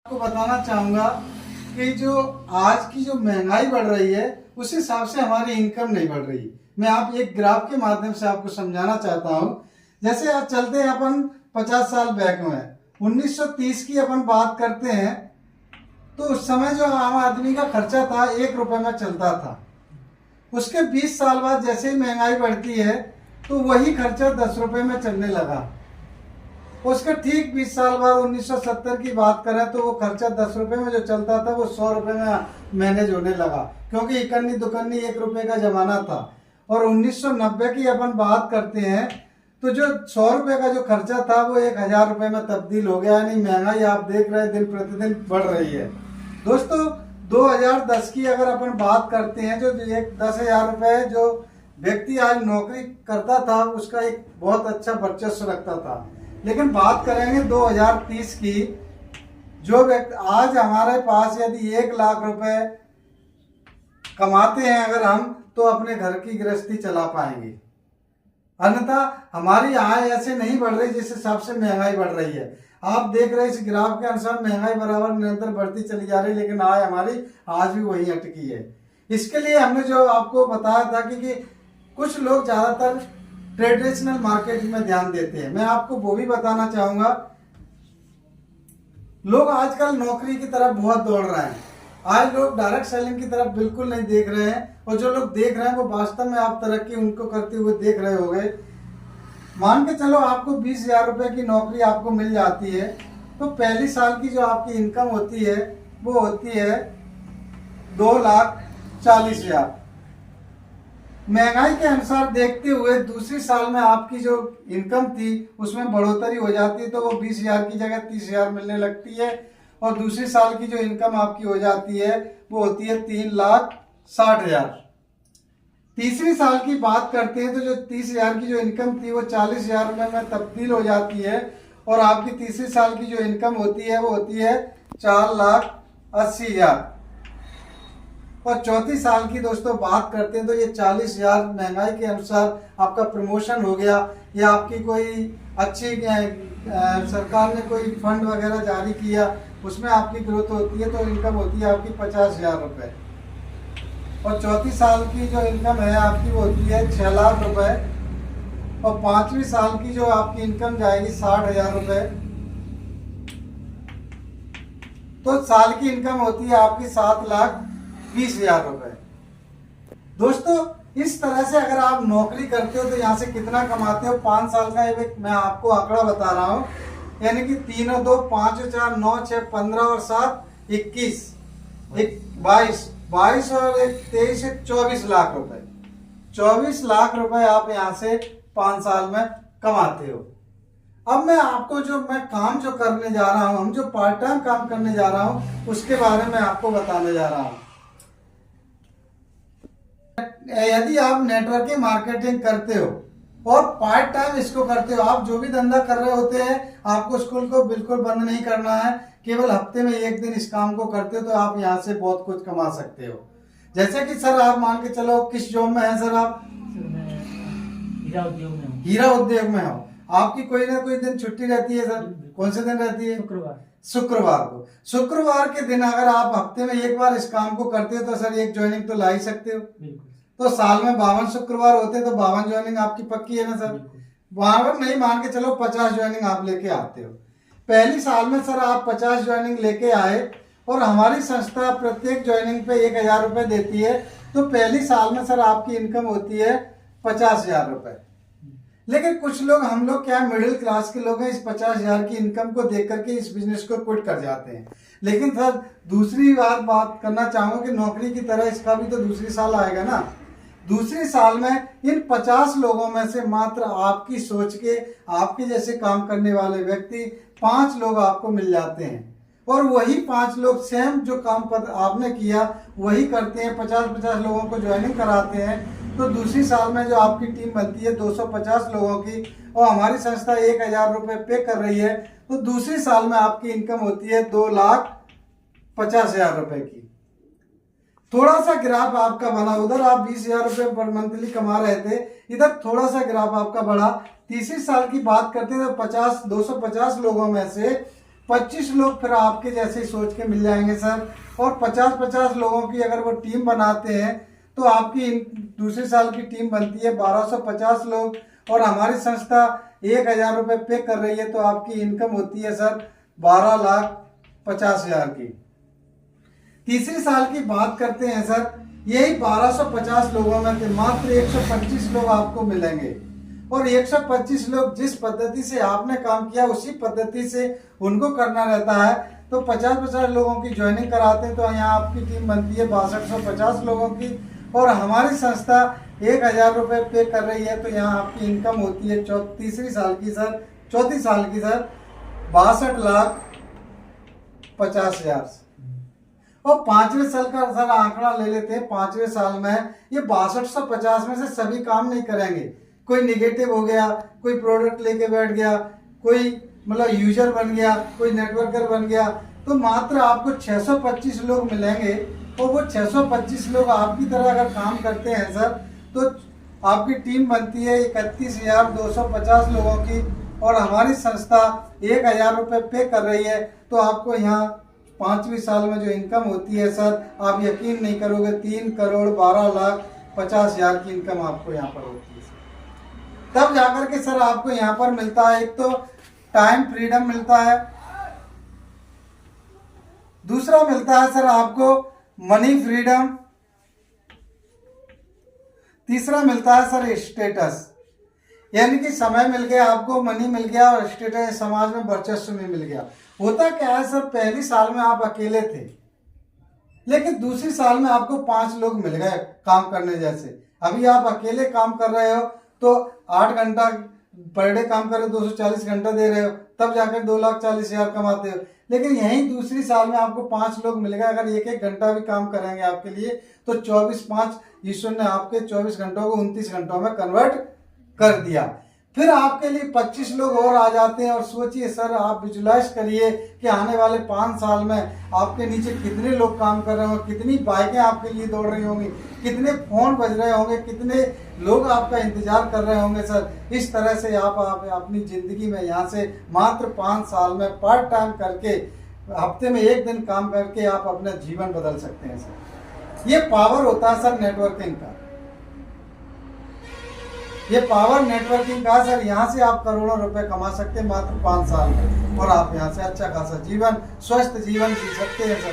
आपको बताना चाहूंगा कि जो आज की जो महंगाई बढ़ रही है उस हिसाब से हमारी इनकम नहीं बढ़ रही। मैं आप एक ग्राफ के माध्यम से आपको समझाना चाहता हूं। जैसे आज चलते हैं अपन 50 साल बैक में 1930 की अपन बात करते हैं तो उस समय जो आम आदमी का खर्चा था 1 रुपए में चलता था। उसके 20 साल बाद जैसे ही महंगाई बढ़ती है तो वही खर्चा 10 रुपए में चलने लगा। उसके ठीक 20 साल बाद 1970 की बात करें तो वो खर्चा 10 रुपए में जो चलता था वो 100 रुपए में मैनेज होने लगा, क्योंकि इकन्नी दुकन्नी 1 रुपए का जमाना था। और 1990 की अपन बात करते हैं तो जो 100 रुपए का जो खर्चा था वो 1000 रुपए में तब्दील हो गया। यानी महंगाई आप देख रहे हैं दिन प्रतिदिन बढ़ रही है। दोस्तों 2010 की अगर अपन बात करते हैं जो एक 10,000 रुपए जो व्यक्ति आज नौकरी करता था उसका एक बहुत अच्छा वर्चस्व रखता था। लेकिन बात करेंगे 2030 की, जो व्यक्ति आज हमारे पास यदि 1 लाख रुपए कमाते हैं अगर हम तो अपने घर की गृहस्थी चला पाएंगे, अन्यथा हमारी आय ऐसे नहीं बढ़ रही जिस हिसाब से महंगाई बढ़ रही है। आप देख रहे हैं इस ग्राफ के अनुसार महंगाई बराबर निरंतर बढ़ती चली जा रही है, लेकिन आय हमारी आज भी वही अटकी है। इसके लिए हमने जो आपको बताया था कि कुछ लोग ज्यादातर ट्रेडिशनल मार्केट में ध्यान देते हैं। मैं आपको वो भी बताना चाहूंगा, लोग आजकल नौकरी की तरफ बहुत दौड़ रहे हैं। आज लोग डायरेक्ट सेलिंग की तरफ बिल्कुल नहीं देख रहे हैं, और जो लोग देख रहे हैं वो वास्तव में आप तरक्की उनको करते हुए देख रहे होंगे। मान के चलो आपको 20,000 रुपए की नौकरी आपको मिल जाती है तो पहली साल की जो आपकी इनकम होती है वो होती है 2,40,000। महंगाई के अनुसार देखते हुए दूसरी साल में आपकी जो इनकम थी उसमें बढ़ोतरी हो जाती है, तो वो 20,000 की जगह 30,000 मिलने लगती है। और दूसरी साल की जो इनकम आपकी हो जाती है वो होती है 3,60,000। तीसरी साल की बात करते हैं तो जो 30,000 की जो इनकम थी वो 40,000 में तब्दील हो जाती है, और आपकी तीसरी साल की जो इनकम होती है वो होती है 4,80,000। और चौथी साल की दोस्तों बात करते हैं तो ये 40,000 महंगाई के अनुसार आपका प्रमोशन हो गया, या आपकी कोई अच्छी सरकार ने कोई फंड वगैरह जारी किया उसमें आपकी ग्रोथ होती है, तो इनकम होती है आपकी 50,000 रुपए। और चौथी साल की जो इनकम है आपकी वो होती है 6 लाख रुपए। और पांचवी साल की जो आपकी इनकम जाएगी 60,000 रुपए, तो साल की इनकम होती है आपकी 7,20,000 रुपए। दोस्तों इस तरह से अगर आप नौकरी करते हो तो यहाँ से कितना कमाते हो 5 साल का एक मैं आपको आंकड़ा बता रहा हूँ, यानी कि 3 और 2 5 और 4 9 6 15 और 7 21 22 और 23 24 लाख रुपए। 24 लाख रुपए आप यहाँ से 5 साल में कमाते हो। अब मैं आपको जो मैं काम जो करने जा रहा हूं, हम जो पार्ट टाइम काम करने जा रहा हूं उसके बारे में आपको बताने जा रहा हूं। यदि आप नेटवर्किंग मार्केटिंग करते हो और पार्ट टाइम इसको करते हो, आप जो भी धंधा कर रहे होते हैं आपको स्कूल को बिल्कुल बंद नहीं करना है, केवल हफ्ते में 1 दिन इस काम को करते हो तो आप यहाँ से बहुत कुछ कमा सकते हो। जैसे कि सर आप मान के चलो किस जॉब में है सर? आप हीरा उद्योग में हो। आपकी कोई ना कोई दिन छुट्टी रहती है सर? कौन से दिन रहती है? शुक्रवार को। शुक्रवार के दिन अगर आप हफ्ते में 1 बार इस काम को करते हो तो सर 1 ज्वाइनिंग तो ला ही सकते हो। तो साल में 52 शुक्रवार होते हैं तो 52 ज्वाइनिंग आपकी पक्की है ना सर? 52 नहीं, मान के चलो 50 ज्वाइनिंग आप लेके आते हो। पहली साल में सर आप 50 ज्वाइनिंग लेके आए और हमारी संस्था प्रत्येक ज्वाइनिंग पे 1,000 रुपए देती है, तो पहली साल में सर आपकी इनकम होती है 50,000 रुपए। लेकिन कुछ लोग, हम लोग क्या मिडिल क्लास के लोग हैं, इस 50,000 की इनकम को देख करके इस बिजनेस को क्विट कर जाते हैं। लेकिन सर दूसरी बात करना चाहूंगा कि नौकरी की तरह इसका भी तो दूसरी साल आएगा ना। दूसरी साल में इन 50 लोगों में से मात्र आपकी सोच के आपके जैसे काम करने वाले व्यक्ति 5 लोग आपको मिल जाते हैं, और वही 5 लोग सेम जो काम आपने किया वही करते हैं। 50-50 लोगों को ज्वाइनिंग कराते हैं, तो दूसरी साल में जो आपकी टीम बनती है 250 लोगों की, और हमारी संस्था 1,000 रुपए पे कर रही है, तो दूसरी साल में आपकी इनकम होती है 2,50,000 रुपए की। थोड़ा सा ग्राफ आपका बना, उधर आप 20,000 रुपए पर मंथली कमा रहे थे, इधर थोड़ा सा ग्राफ आपका बढ़ा। तीसरी साल की बात करते हैं तो 250 लोगों में से 25 लोग फिर आपके जैसे ही सोच के मिल जाएंगे सर। और 50-50 लोगों की अगर वो टीम बनाते हैं तो आपकी दूसरे साल की टीम बनती है 1250 लोग, और हमारी संस्था 1000 रुपये पे कर रही है, तो आपकी इनकम होती है सर 12,50,000 की। तीसरे साल की बात करते हैं सर, यही 1250 लोगों में से मात्र 125 लोग आपको मिलेंगे, और 125 लोग जिस पद्धति से आपने काम किया उसी पद्धति से उनको करना रहता है। तो 50-50 लोगों की ज्वाइनिंग कराते हैं, तो यहाँ आपकी टीम बनती है 6250 लोगों की, और हमारी संस्था 1000 रुपये पे कर रही है, तो यहाँ आपकी इनकम होती है चौथी साल की सर 62,50,000। और 5वें साल का सर आंकड़ा ले लेते हैं। 5वें साल में ये 6250 में से सभी काम नहीं करेंगे। कोई निगेटिव हो गया, कोई प्रोडक्ट लेके बैठ गया, कोई मतलब यूजर बन गया, कोई नेटवर्कर बन गया, तो मात्र आपको 625 लोग मिलेंगे। और वो 625 लोग आपकी तरह अगर काम करते हैं सर, तो आपकी टीम बनती है 31,250 लोगों की, और हमारी संस्था 1000 रुपये पे कर रही है। तो आपको यहाँ 5वीं साल में जो इनकम होती है सर, आप यकीन नहीं करोगे 3,12,50,000 की इनकम आपको यहाँ पर होती है। तब जाकर के सर आपको यहाँ पर मिलता है, एक तो टाइम फ्रीडम मिलता है, दूसरा मिलता है सर आपको मनी फ्रीडम, तीसरा मिलता है सर स्टेटस, यानी कि समय मिल गया आपको, मनी मिल गया, और स्टेटस समाज में वर्चस्व में मिल गया। होता क्या है सर, पहली साल में आप अकेले थे, लेकिन दूसरी साल में आपको 5 लोग मिल गए काम करने जैसे। अभी आप अकेले काम कर रहे हो तो 8 घंटा पर डे काम कर रहे हो, 240 घंटा दे रहे हो, तब जाकर 2,40,000 कमाते हो। लेकिन यहीं दूसरी साल में आपको 5 लोग मिल गए, अगर 1-1 घंटा भी काम करेंगे आपके लिए, तो 24/5 ईश्वर ने आपके 24 घंटों को 29 घंटों में कन्वर्ट कर दिया। फिर आपके लिए 25 लोग और आ जाते हैं। और सोचिए सर, आप विजुलाइज करिए कि आने वाले 5 साल में आपके नीचे कितने लोग काम कर रहे होंगे, कितनी बाइकें आपके लिए दौड़ रही होंगी, कितने फोन बज रहे होंगे, कितने लोग आपका इंतजार कर रहे होंगे सर। इस तरह से आप अपनी जिंदगी में यहाँ से मात्र 5 साल में पार्ट टाइम करके, हफ्ते में 1 दिन काम करके आप अपना जीवन बदल सकते हैं सर। ये पावर होता है सर नेटवर्किंग का, ये पावर नेटवर्किंग का सर। यहाँ से आप करोड़ों रुपए कमा सकते हैं मात्र 5 साल में, और आप यहाँ से अच्छा खासा जीवन, स्वस्थ जीवन जी सकते हैं सर।